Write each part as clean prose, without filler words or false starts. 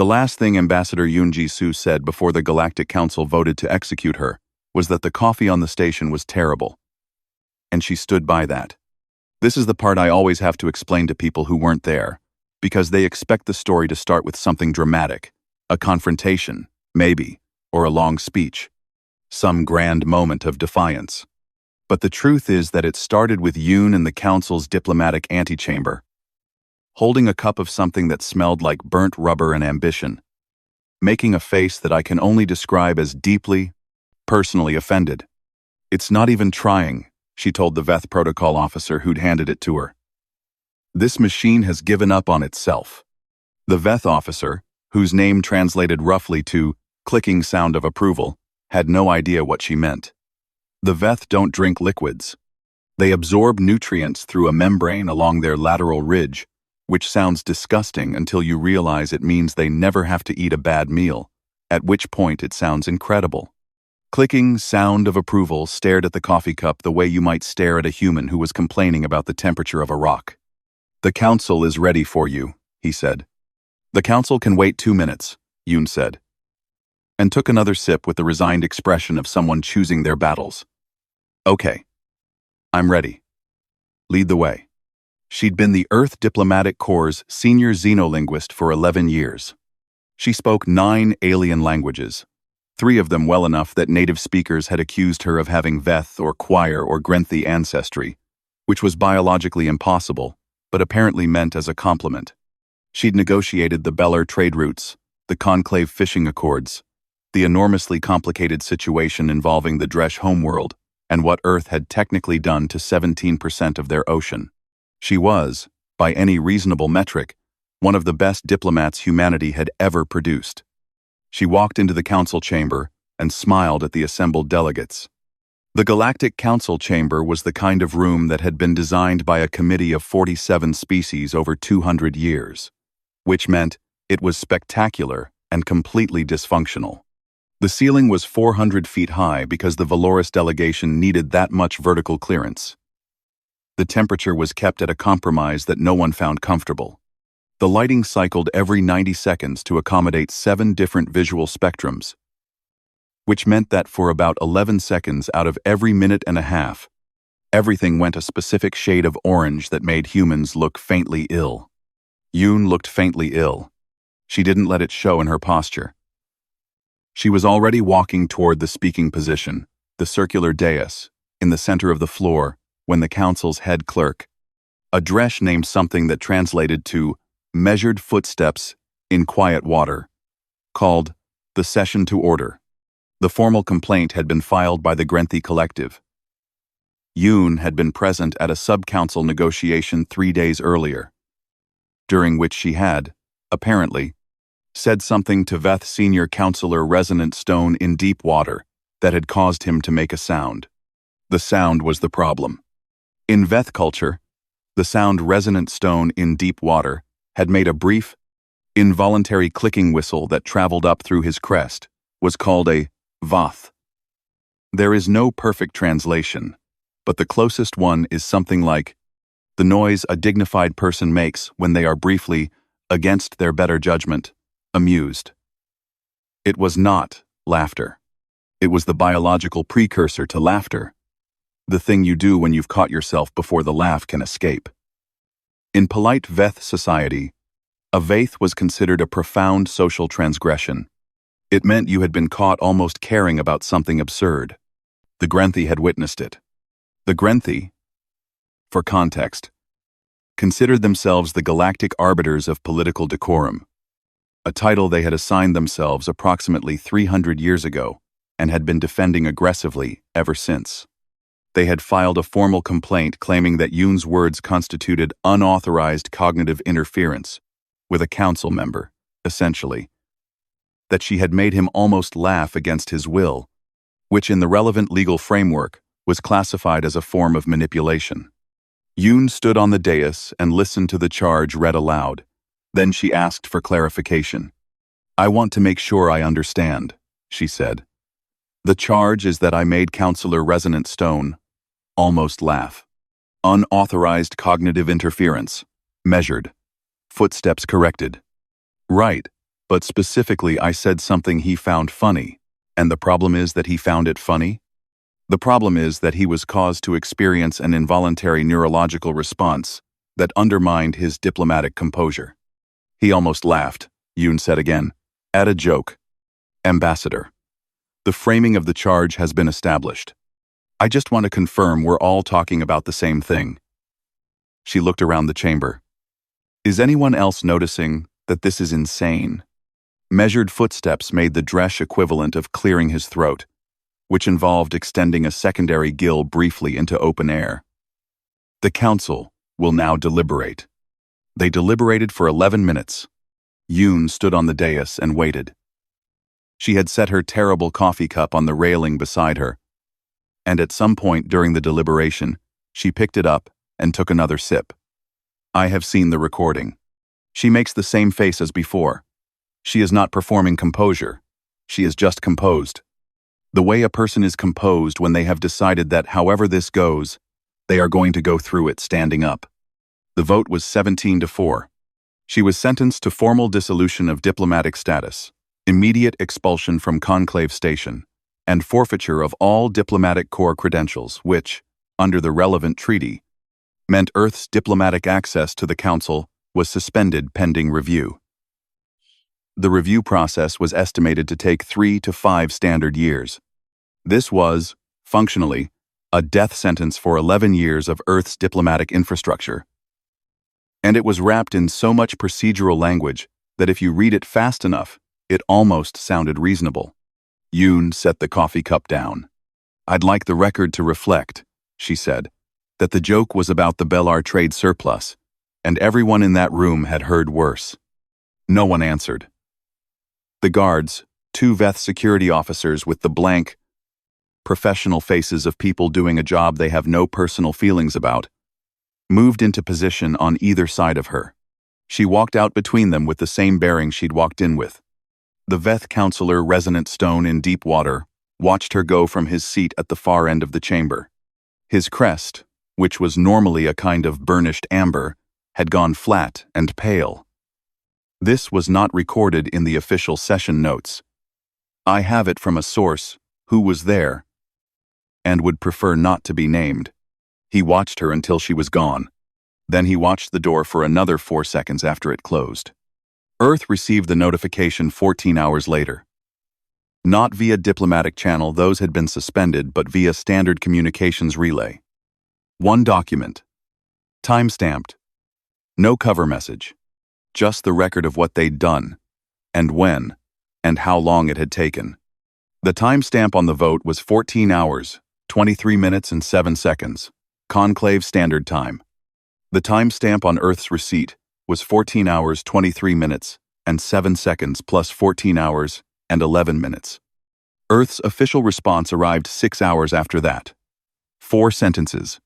The last thing Ambassador Yoon Ji-soo said before the Galactic Council voted to execute her was that the coffee on the station was terrible. And she stood by that. This is the part I always have to explain to people who weren't there, because they expect the story to start with something dramatic, a confrontation, maybe, or a long speech, some grand moment of defiance. But the truth is that it started with Yoon in the Council's diplomatic antechamber, holding a cup of something that smelled like burnt rubber and ambition, making a face that I can only describe as deeply, personally offended. "It's not even trying," she told the Veth protocol officer who'd handed it to her. "This machine has given up on itself." The Veth officer, whose name translated roughly to clicking sound of approval, had no idea what she meant. The Veth don't drink liquids. They absorb nutrients through a membrane along their lateral ridge, which sounds disgusting until you realize it means they never have to eat a bad meal, at which point it sounds incredible. Clicking sound of approval stared at the coffee cup the way you might stare at a human who was complaining about the temperature of a rock. "The council is ready for you," he said. "The council can wait 2 minutes," Yoon said, and took another sip with the resigned expression of someone choosing their battles. "Okay. I'm ready. Lead the way." She'd been the Earth Diplomatic Corps' senior xenolinguist for 11 years. She spoke 9 alien languages, 3 of them well enough that native speakers had accused her of having Veth or Choir or Grenthi ancestry, which was biologically impossible, but apparently meant as a compliment. She'd negotiated the Beller trade routes, the Conclave fishing accords, the enormously complicated situation involving the Dresh homeworld, and what Earth had technically done to 17% of their ocean. She was, by any reasonable metric, one of the best diplomats humanity had ever produced. She walked into the council chamber and smiled at the assembled delegates. The Galactic Council chamber was the kind of room that had been designed by a committee of 47 species over 200 years, which meant it was spectacular and completely dysfunctional. The ceiling was 400 feet high because the Valoris delegation needed that much vertical clearance. The temperature was kept at a compromise that no one found comfortable. The lighting cycled every 90 seconds to accommodate 7 different visual spectrums, which meant that for about 11 seconds out of every minute and a half, everything went a specific shade of orange that made humans look faintly ill. Yoon looked faintly ill. She didn't let it show in her posture. She was already walking toward the speaking position, the circular dais, in the center of the floor, when the council's head clerk, a Dresh named something that translated to measured footsteps in quiet water, called the session to order. The formal complaint had been filed by the Grenthi Collective. Yoon had been present at a sub-council negotiation 3 days earlier, during which she had, apparently, said something to Veth Senior Counselor Resonant Stone in deep water that had caused him to make a sound. The sound was the problem. In Veth culture, the sound Resonant Stone in deep water had made a brief, involuntary clicking whistle that traveled up through his crest was called a Voth. There is no perfect translation, but the closest one is something like the noise a dignified person makes when they are briefly, against their better judgment, amused. It was not laughter. It was the biological precursor to laughter, the thing you do when you've caught yourself before the laugh can escape. In polite Veth society, a Vaith was considered a profound social transgression. It meant you had been caught almost caring about something absurd. The Grenthi had witnessed it. The Grenthi, for context, considered themselves the galactic arbiters of political decorum, a title they had assigned themselves approximately 300 years ago and had been defending aggressively ever since. They had filed a formal complaint claiming that Yoon's words constituted unauthorized cognitive interference with a council member, essentially, that she had made him almost laugh against his will, which in the relevant legal framework was classified as a form of manipulation. Yoon stood on the dais and listened to the charge read aloud. Then she asked for clarification. "I want to make sure I understand," she said. "The charge is that I made Counselor Resonant Stone almost laugh. Unauthorized cognitive interference. Measured. Footsteps corrected." "Right," But specifically, I said something he found funny. And the problem is that he found it funny? The problem is that he was caused to experience an involuntary neurological response that undermined his diplomatic composure. He almost laughed, Yoon said again, at a joke. Ambassador, the framing of the charge has been established. I just want to confirm we're all talking about the same thing. She looked around the chamber. Is anyone else noticing that this is insane? Measured footsteps made the Dresch equivalent of clearing his throat, which involved extending a secondary gill briefly into open air. The council will now deliberate. They deliberated for 11 minutes. Yoon stood on the dais and waited. She had set her terrible coffee cup on the railing beside her, and at some point during the deliberation, she picked it up and took another sip. I have seen the recording. She makes the same face as before. She is not performing composure. She is just composed. The way a person is composed when they have decided that however this goes, they are going to go through it standing up. The vote was 17-4. She was sentenced to formal dissolution of diplomatic status, immediate expulsion from Conclave Station, and forfeiture of all diplomatic corps credentials, which, under the relevant treaty, meant Earth's diplomatic access to the Council was suspended pending review. The review process was estimated to take 3 to 5 standard years. This was, functionally, a death sentence for 11 years of Earth's diplomatic infrastructure. And it was wrapped in so much procedural language that if you read it fast enough, it almost sounded reasonable. Yoon set the coffee cup down. I'd like the record to reflect, she said, that the joke was about the Bellar trade surplus, and everyone in that room had heard worse. No one answered. The guards, 2 Veth security officers with the blank, professional faces of people doing a job they have no personal feelings about, moved into position on either side of her. She walked out between them with the same bearing she'd walked in with. The Veth counselor, Resonant Stone in deep water, watched her go from his seat at the far end of the chamber. His crest, which was normally a kind of burnished amber, had gone flat and pale. This was not recorded in the official session notes. I have it from a source who was there and would prefer not to be named. He watched her until she was gone. Then he watched the door for another 4 seconds after it closed. Earth received the notification 14 hours later. Not via diplomatic channel, those had been suspended, but via standard communications relay. 1 document. Time-stamped. No cover message. Just the record of what they'd done, and when, and how long it had taken. The timestamp on the vote was 14 hours, 23 minutes and 7 seconds, Conclave Standard Time. The timestamp on Earth's receipt was 14 hours, 23 minutes and 7 seconds plus 14 hours and 11 minutes. Earth's official response arrived 6 hours after that. 4 sentences.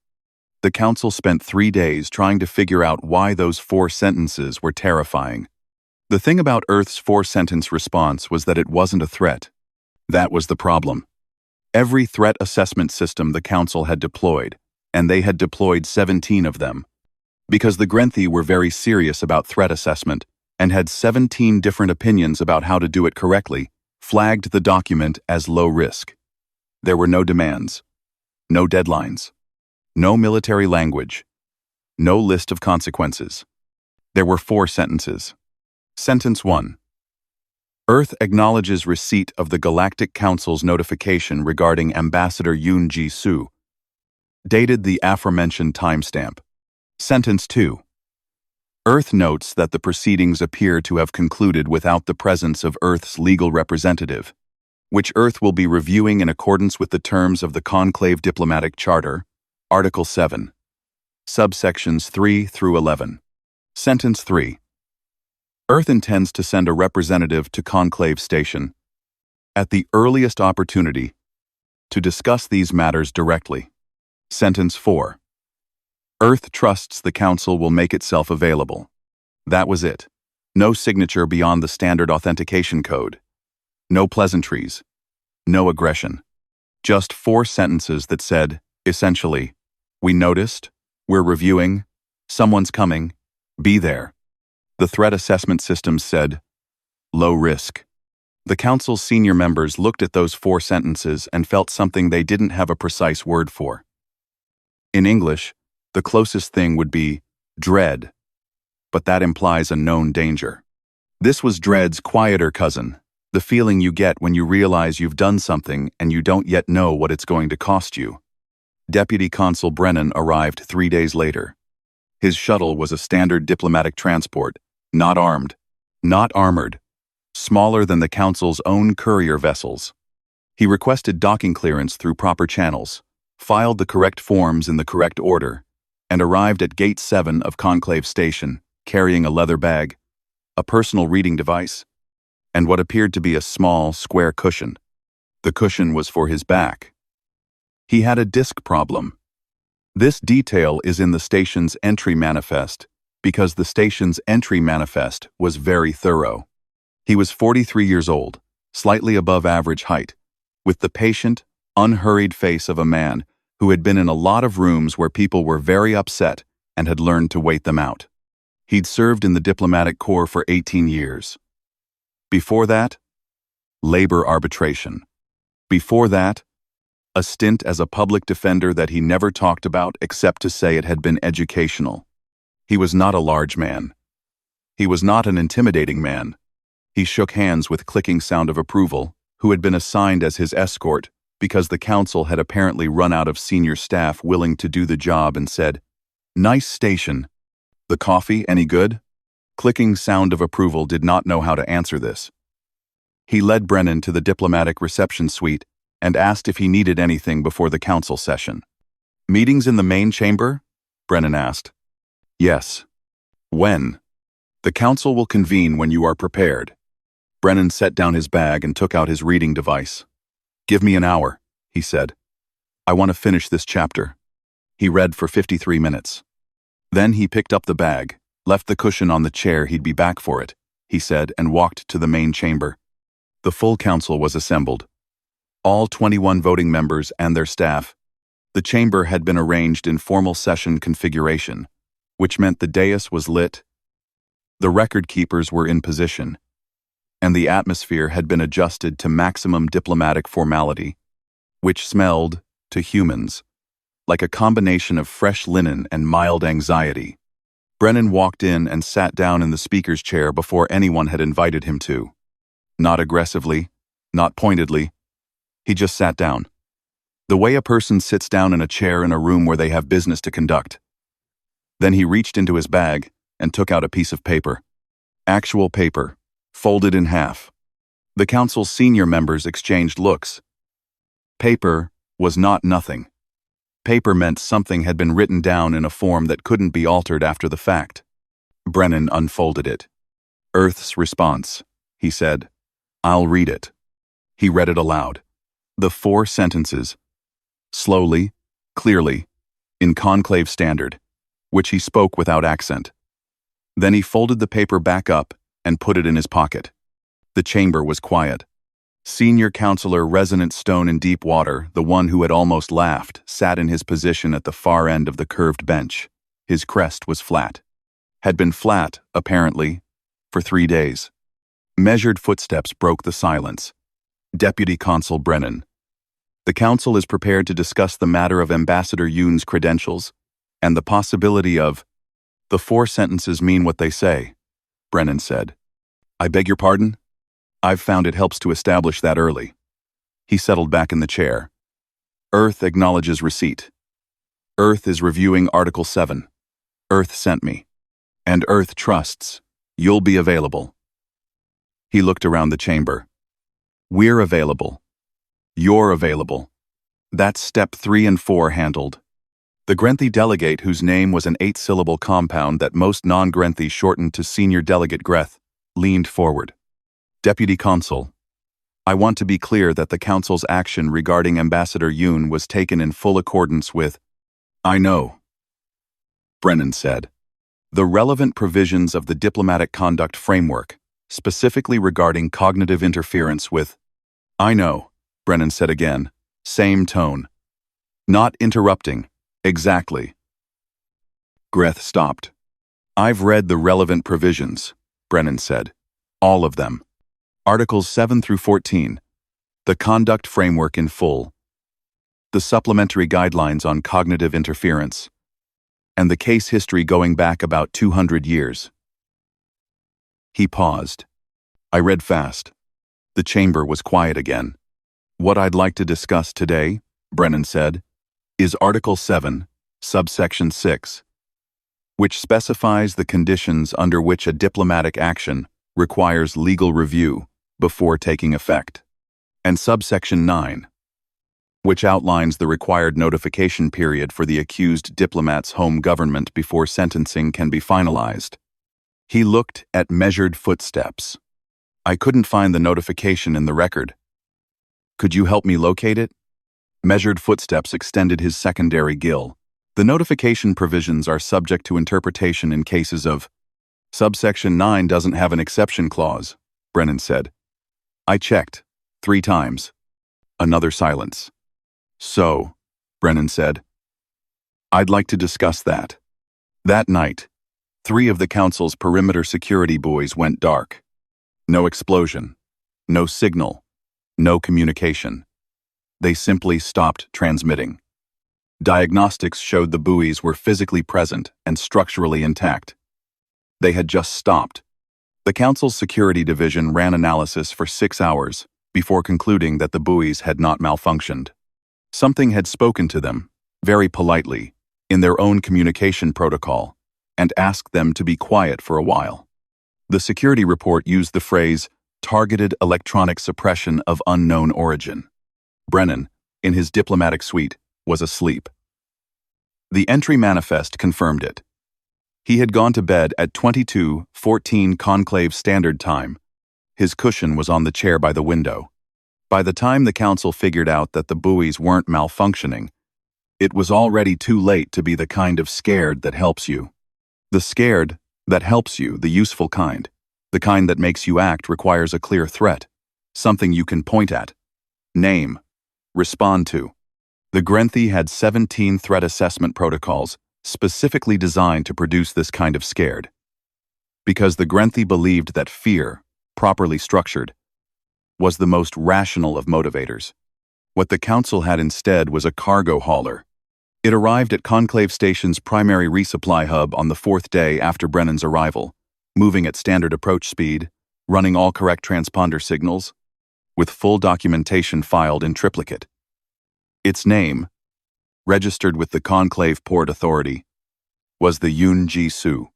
The Council spent 3 days trying to figure out why those 4 sentences were terrifying. The thing about Earth's 4-sentence response was that it wasn't a threat. That was the problem. Every threat assessment system the Council had deployed, and they had deployed 17 of them, because the Grenthi were very serious about threat assessment and had 17 different opinions about how to do it correctly, flagged the document as low risk. There were no demands, no deadlines, no military language, no list of consequences. There were 4 sentences. Sentence 1. Earth acknowledges receipt of the Galactic Council's notification regarding Ambassador Yoon Ji-soo, dated the aforementioned timestamp. Sentence 2. Earth notes that the proceedings appear to have concluded without the presence of Earth's legal representative, which Earth will be reviewing in accordance with the terms of the Conclave Diplomatic Charter, Article 7, subsections 3 through 11. Sentence 3. Earth intends to send a representative to Conclave Station at the earliest opportunity to discuss these matters directly. Sentence 4. Earth trusts the Council will make itself available. That was it. No signature beyond the standard authentication code. No pleasantries. No aggression. Just 4 sentences that said, essentially, we noticed, we're reviewing, someone's coming, be there. The threat assessment system said, low risk. The council's senior members looked at those 4 sentences and felt something they didn't have a precise word for. In English, the closest thing would be dread, but that implies a known danger. This was dread's quieter cousin, the feeling you get when you realize you've done something and you don't yet know what it's going to cost you. Deputy Consul Brennan arrived 3 days later. His shuttle was a standard diplomatic transport, not armed, not armored, smaller than the council's own courier vessels. He requested docking clearance through proper channels, filed the correct forms in the correct order, and arrived at Gate 7 of Conclave Station, carrying a leather bag, a personal reading device, and what appeared to be a small, square cushion. The cushion was for his back. He had a disc problem. This detail is in the station's entry manifest, because the station's entry manifest was very thorough. He was 43 years old, slightly above average height, with the patient, unhurried face of a man who had been in a lot of rooms where people were very upset and had learned to wait them out. He'd served in the diplomatic corps for 18 years. Before that, labor arbitration. Before that, a stint as a public defender that he never talked about except to say it had been educational. He was not a large man. He was not an intimidating man. He shook hands with clicking sound of approval, who had been assigned as his escort because the council had apparently run out of senior staff willing to do the job, and said, "Nice station. The coffee any good?" Clicking sound of approval did not know how to answer this. He led Brennan to the diplomatic reception suite and asked if he needed anything before the council session. "Meetings in the main chamber?" Brennan asked. "Yes." "When?" "The council will convene when you are prepared." Brennan set down his bag and took out his reading device. "Give me an hour," he said. "I want to finish this chapter." He read for 53 minutes. Then he picked up the bag, left the cushion on the chair, he'd be back for it, he said, and walked to the main chamber. The full council was assembled. All 21 voting members and their staff. The chamber had been arranged in formal session configuration, which meant the dais was lit, the record keepers were in position, and the atmosphere had been adjusted to maximum diplomatic formality, which smelled, to humans, like a combination of fresh linen and mild anxiety. Brennan walked in and sat down in the speaker's chair before anyone had invited him to. Not aggressively, not pointedly. He just sat down. The way a person sits down in a chair in a room where they have business to conduct. Then he reached into his bag and took out a piece of paper. Actual paper, folded in half. The council's senior members exchanged looks. Paper was not nothing. Paper meant something had been written down in a form that couldn't be altered after the fact. Brennan unfolded it. "Earth's response," he said. "I'll read it." He read it aloud. The 4 sentences. Slowly, clearly, in conclave standard, which he spoke without accent. Then he folded the paper back up and put it in his pocket. The chamber was quiet. Senior Counselor Resonant Stone in Deep Water, the one who had almost laughed, sat in his position at the far end of the curved bench. His crest was flat. Had been flat, apparently, for 3 days. Measured footsteps broke the silence. Deputy Consul Brennan. "The council is prepared to discuss the matter of Ambassador Yoon's credentials and the possibility of—" "The 4 sentences mean what they say," Brennan said. "I beg your pardon? I've found it helps to establish that early." He settled back in the chair. "Earth acknowledges receipt. Earth is reviewing Article 7. Earth sent me. And Earth trusts. You'll be available." He looked around the chamber. "We're available. You're available. That's step 3 and 4 handled." The Grenthi delegate, whose name was an 8-syllable compound that most non-Grenthi shortened to Senior Delegate Greth, leaned forward. "Deputy Consul, I want to be clear that the council's action regarding Ambassador Yoon was taken in full accordance with—" "I know," Brennan said. "The relevant provisions of the diplomatic conduct framework, specifically regarding cognitive interference with—" "I know," Brennan said again, same tone. "Not interrupting, exactly." Greth stopped. "I've read the relevant provisions," Brennan said. "All of them. Articles 7 through 14. The Conduct Framework in full. The Supplementary Guidelines on Cognitive Interference. And the case history going back about 200 years. He paused. I read fast. The chamber was quiet again. What I'd like to discuss today, Brennan said, is Article 7, subsection 6, which specifies the conditions under which a diplomatic action requires legal review before taking effect, and subsection 9, which outlines the required notification period for the accused diplomat's home government before sentencing can be finalized. He looked at measured footsteps. I couldn't find the notification in the record. Could you help me locate it? Measured footsteps extended his secondary gill. The notification provisions are subject to interpretation in cases of... Subsection 9 doesn't have an exception clause, Brennan said. I checked 3 times. Another silence. So, Brennan said, I'd like to discuss that. That night, 3 of the council's perimeter security buoys went dark. No explosion, no signal, no communication. They simply stopped transmitting. Diagnostics showed the buoys were physically present and structurally intact. They had just stopped. The council's security division ran analysis for 6 hours before concluding that the buoys had not malfunctioned. Something had spoken to them, very politely, in their own communication protocol, and asked them to be quiet for a while. The security report used the phrase, targeted electronic suppression of unknown origin. Brennan, in his diplomatic suite, was asleep. The entry manifest confirmed it. He had gone to bed at 22:14 Conclave Standard Time. His cushion was on the chair by the window. By the time the council figured out that the buoys weren't malfunctioning, it was already too late to be the kind of scared that helps you. The scared that helps you, the useful kind, the kind that makes you act, requires a clear threat, something you can point at, name, respond to. The Grenthi had 17 threat assessment protocols specifically designed to produce this kind of scared. Because the Grenthi believed that fear, properly structured, was the most rational of motivators. What the council had instead was a cargo hauler. It arrived at Conclave Station's primary resupply hub on the 4th day after Brennan's arrival, moving at standard approach speed, running all correct transponder signals, with full documentation filed in triplicate. Its name, registered with the Conclave Port Authority, was the Yun-Ji-Su.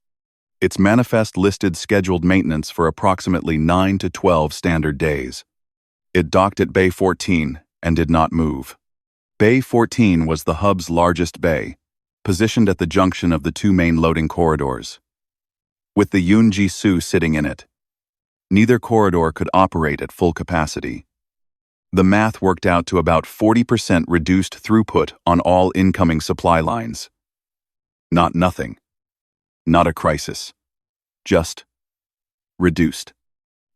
Its manifest listed scheduled maintenance for approximately 9 to 12 standard days. It docked at Bay 14 and did not move. Bay 14 was the hub's largest bay, positioned at the junction of the 2 main loading corridors. With the Yun-Ji-Su sitting in it, neither corridor could operate at full capacity. The math worked out to about 40% reduced throughput on all incoming supply lines. Not nothing. Not a crisis. Just reduced.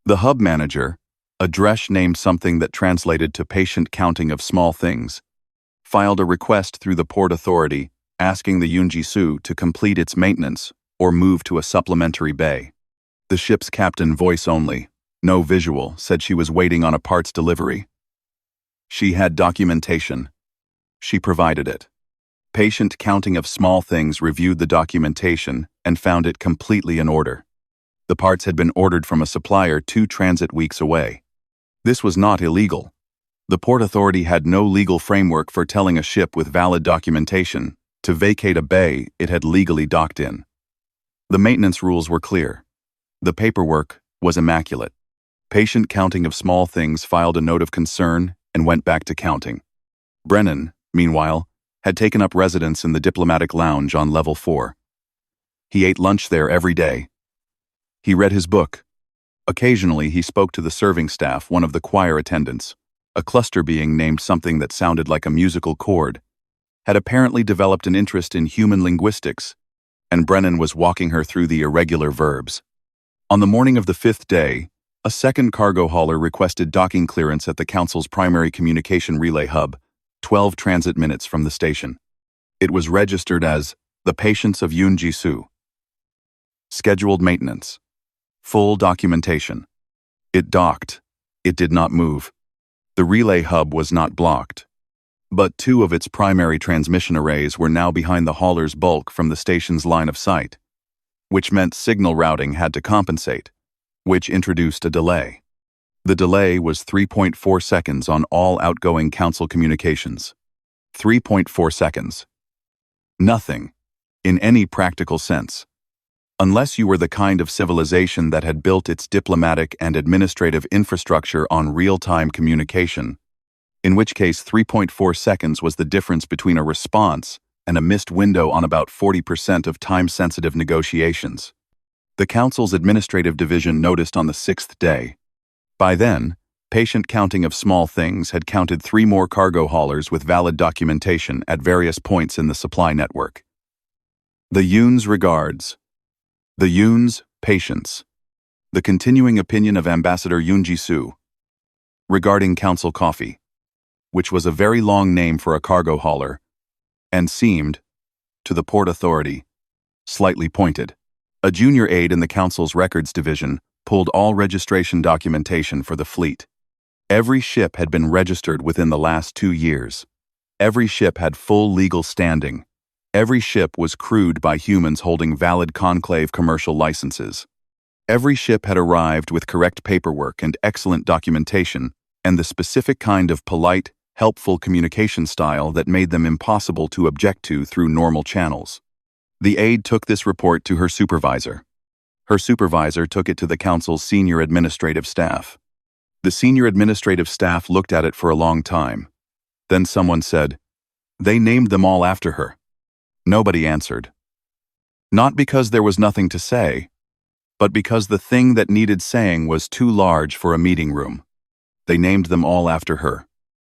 The hub manager, a Dresch named something that translated to patient counting of small things, filed a request through the Port Authority asking the Yun-Ji-Su to complete its maintenance or move to a supplementary bay. The ship's captain, voice only, no visual, said she was waiting on a parts delivery. She had documentation. She provided it. Patient counting of small things reviewed the documentation and found it completely in order. The parts had been ordered from a supplier 2 transit weeks away. This was not illegal. The Port Authority had no legal framework for telling a ship with valid documentation to vacate a bay it had legally docked in. The maintenance rules were clear. The paperwork was immaculate. Patient counting of small things filed a note of concern and went back to counting. Brennan, meanwhile, had taken up residence in the diplomatic lounge on level 4. He ate lunch there every day. He read his book. Occasionally, he spoke to the serving staff, one of the choir attendants, a cluster being named something that sounded like a musical chord, had apparently developed an interest in human linguistics, and Brennan was walking her through the irregular verbs. On the morning of the 5th day, a second cargo hauler requested docking clearance at the council's primary communication relay hub, 12 transit minutes from the station. It was registered as the Patience of Yun-Ji-Su. Scheduled maintenance. Full documentation. It docked It did not move. The relay hub was not blocked. But two of its primary transmission arrays were now behind the hauler's bulk from the station's line of sight, which meant signal routing had to compensate, which introduced a delay. The delay was 3.4 seconds on all outgoing council communications. 3.4 seconds. Nothing, in any practical sense. Unless you were the kind of civilization that had built its diplomatic and administrative infrastructure on real-time communication, in which case 3.4 seconds was the difference between a response and a missed window on about 40% of time-sensitive negotiations. The Council's administrative division noticed on the 6th day. By then, patient counting of small things had counted 3 more cargo haulers with valid documentation at various points in the supply network. The Yoon's regards. The Yoon's patience. The continuing opinion of Ambassador Yoon Ji-soo regarding Council Coffee, which was a very long name for a cargo hauler, and seemed, to the Port Authority, slightly pointed. A junior aide in the Council's records division pulled all registration documentation for the fleet. Every ship had been registered within the last 2 years. Every ship had full legal standing. Every ship was crewed by humans holding valid conclave commercial licenses. Every ship had arrived with correct paperwork and excellent documentation, and the specific kind of polite, helpful communication style that made them impossible to object to through normal channels. The aide took this report to her supervisor. Her supervisor took it to the Council's senior administrative staff. The senior administrative staff looked at it for a long time. Then someone said, "They named them all after her." Nobody answered. Not because there was nothing to say, but because the thing that needed saying was too large for a meeting room. They named them all after her.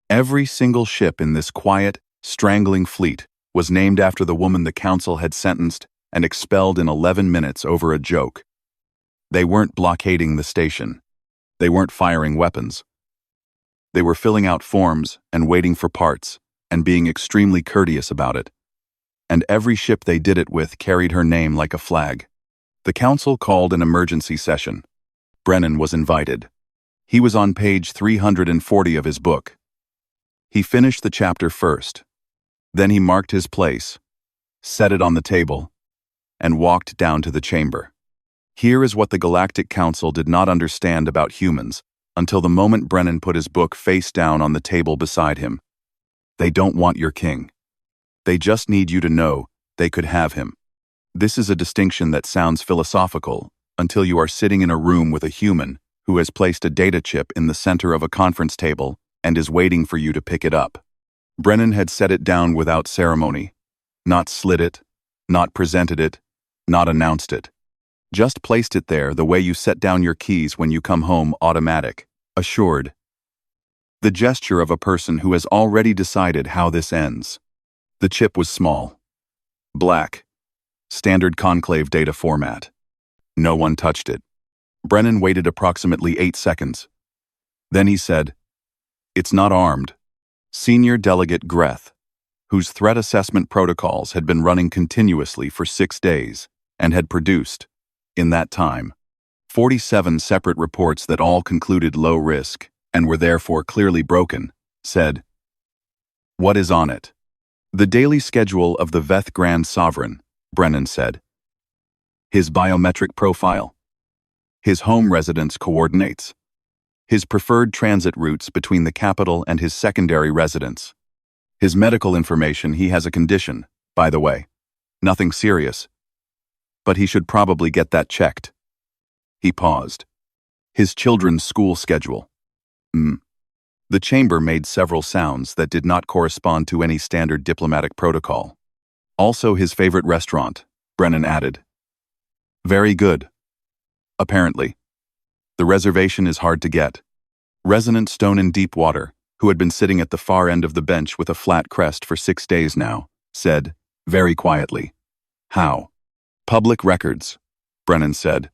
Every single ship in this quiet, strangling fleet was named after the woman the Council had sentenced and expelled in 11 minutes over a joke. They weren't blockading the station. They weren't firing weapons. They were filling out forms and waiting for parts and being extremely courteous about it. And every ship they did it with carried her name like a flag. The Council called an emergency session. Brennan was invited. He was on page 340 of his book. He finished the chapter first. Then he marked his place, set it on the table, and walked down to the chamber. Here is what the Galactic Council did not understand about humans until the moment Brennan put his book face down on the table beside him. They don't want your king. They just need you to know they could have him. This is a distinction that sounds philosophical until you are sitting in a room with a human who has placed a data chip in the center of a conference table and is waiting for you to pick it up. Brennan had set it down without ceremony, not slid it, not presented it, not announced it. Just placed it there the way you set down your keys when you come home, automatic, assured. The gesture of a person who has already decided how this ends. The chip was small, black, standard conclave data format. No one touched it. Brennan waited approximately 8 seconds. Then he said, "It's not armed." Senior Delegate Greth, whose threat assessment protocols had been running continuously for 6 days and had produced, in that time, 47 separate reports that all concluded low risk and were therefore clearly broken, said, "What is on it?" "The daily schedule of the Veth Grand Sovereign," Brennan said. "His biometric profile. His home residence coordinates. His preferred transit routes between the capital and his secondary residence. His medical information. He has a condition, by the way. Nothing serious. But he should probably get that checked." He paused. "His children's school schedule." The chamber made several sounds that did not correspond to any standard diplomatic protocol. "Also his favorite restaurant," Brennan added. "Very good. Apparently. The reservation is hard to get." Resonant Stone in Deepwater, who had been sitting at the far end of the bench with a flat crest for 6 days now, said, very quietly, "How?" "Public records," Brennan said.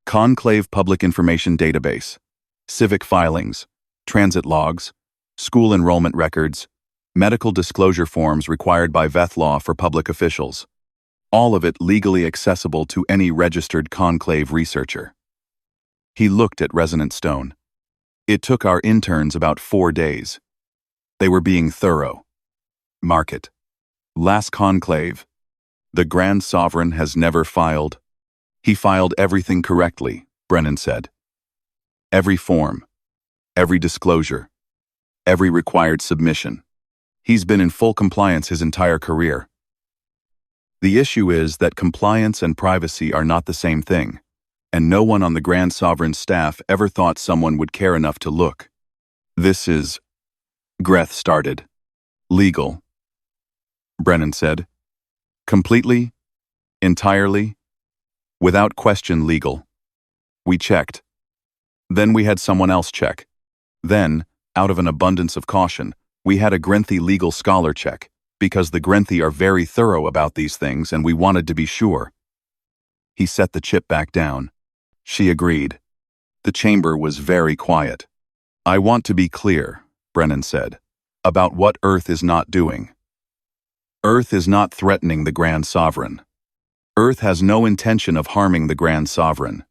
"Conclave Public Information Database. Civic filings, transit logs, school enrollment records, medical disclosure forms required by Veth law for public officials. All of it legally accessible to any registered conclave researcher." He looked at Resonant Stone. It took our interns about 4 days. They were being thorough. Market. Last conclave. The Grand Sovereign has never filed. He filed everything correctly, Brennan said. Every form. Every disclosure. Every required submission. He's been in full compliance his entire career. The issue is that compliance and privacy are not the same thing, and no one on the Grand Sovereign's staff ever thought someone would care enough to look. This is... Greth started. Legal. Brennan said. Completely, entirely, without question legal. We checked. Then we had someone else check. Then, out of an abundance of caution, we had a Grenthi legal scholar check, because the Grenthi are very thorough about these things and we wanted to be sure. He set the chip back down. She agreed. The chamber was very quiet. I want to be clear, Brennan said, about what Earth is not doing. Earth is not threatening the Grand Sovereign. Earth has no intention of harming the Grand Sovereign.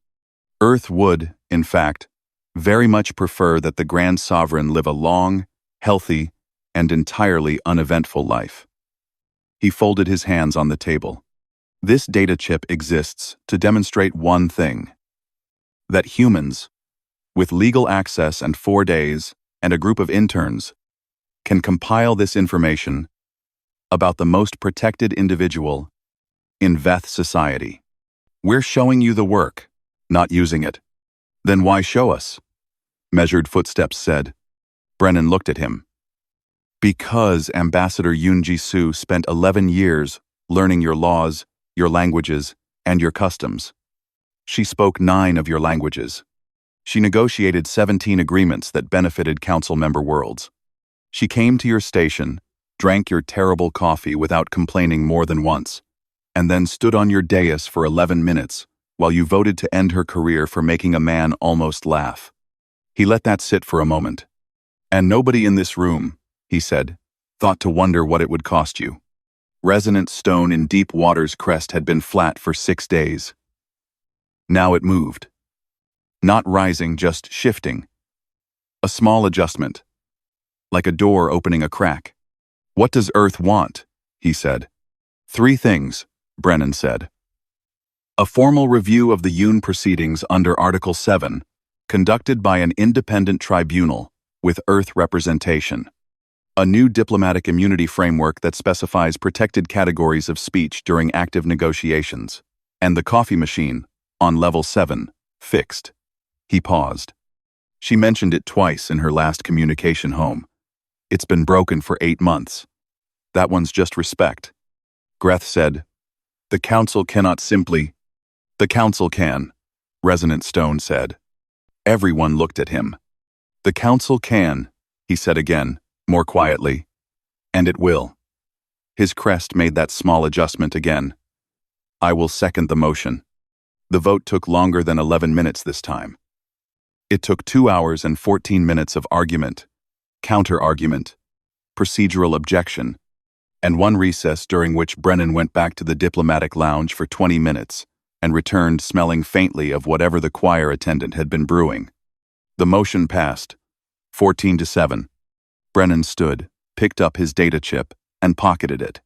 Earth would, in fact, very much prefer that the Grand Sovereign live a long, healthy, and entirely uneventful life. He folded his hands on the table. This data chip exists to demonstrate one thing: that humans, with legal access and 4 days and a group of interns, can compile this information about the most protected individual in Veth society. We're showing you the work, not using it. Then why show us? Measured Footsteps said. Brennan looked at him. Because Ambassador Yoon-Ji-Soo spent 11 years learning your laws, your languages, and your customs. She spoke 9 of your languages. She negotiated 17 agreements that benefited council member worlds. She came to your station, drank your terrible coffee without complaining more than once, and then stood on your dais for 11 minutes while you voted to end her career for making a man almost laugh. He let that sit for a moment. And nobody in this room, he said, thought to wonder what it would cost you. Resonant stone in deep water's crest had been flat for 6 days. Now it moved. Not rising, just shifting. A small adjustment. Like a door opening a crack. What does Earth want? He said. 3 things, Brennan said. A formal review of the Yoon proceedings under Article 7, conducted by an independent tribunal with Earth representation. A new diplomatic immunity framework that specifies protected categories of speech during active negotiations. And the coffee machine, on level 7, fixed. He paused. She mentioned it twice in her last communication home. It's been broken for 8 months. That one's just respect. Greth said, The council cannot simply... The council can, Resonant Stone said. Everyone looked at him. The council can, he said again, more quietly. And it will. His crest made that small adjustment again. I will second the motion. The vote took longer than 11 minutes this time. It took 2 hours and 14 minutes of argument, counter-argument, procedural objection, and 1 recess during which Brennan went back to the diplomatic lounge for 20 minutes and returned smelling faintly of whatever the choir attendant had been brewing. The motion passed, 14-7. Brennan stood, picked up his data chip, and pocketed it.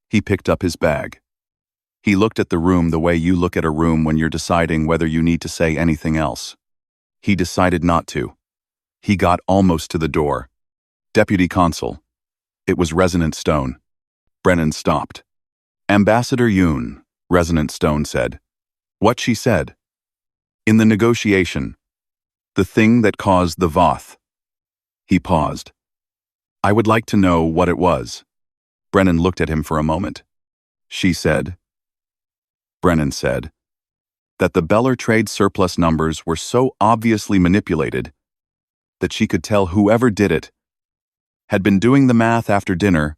He picked up his bag. He looked at the room the way you look at a room when you're deciding whether you need to say anything else. He decided not to. He got almost to the door. Deputy Consul. It was Resonant Stone. Brennan stopped. Ambassador Yoon, Resonant Stone said. What she said. In the negotiation. The thing that caused the Voth. He paused. I would like to know what it was. Brennan looked at him for a moment. She said. Brennan said. That the Beller trade surplus numbers were so obviously manipulated that she could tell whoever did it had been doing the math after dinner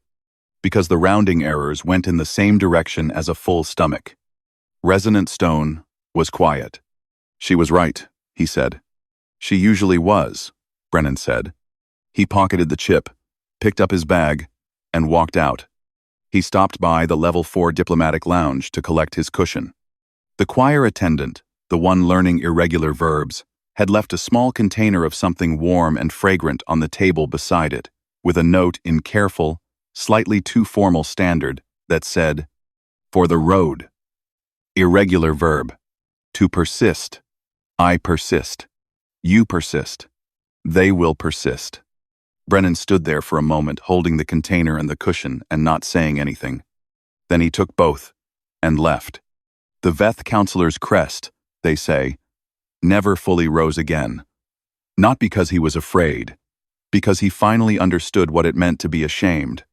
because the rounding errors went in the same direction as a full stomach. Resonant Stone was quiet. She was right, he said. She usually was, Brennan said. He pocketed the chip, picked up his bag, and walked out. He stopped by the Level 4 diplomatic lounge to collect his cushion. The choir attendant, the one learning irregular verbs, had left a small container of something warm and fragrant on the table beside it, with a note in careful, slightly too formal standard that said, "For the road." Irregular verb. To persist. I persist. You persist. They will persist. Brennan stood there for a moment, holding the container and the cushion and not saying anything. Then he took both and left. The Veth counselor's crest, they say, never fully rose again. Not because he was afraid, because he finally understood what it meant to be ashamed.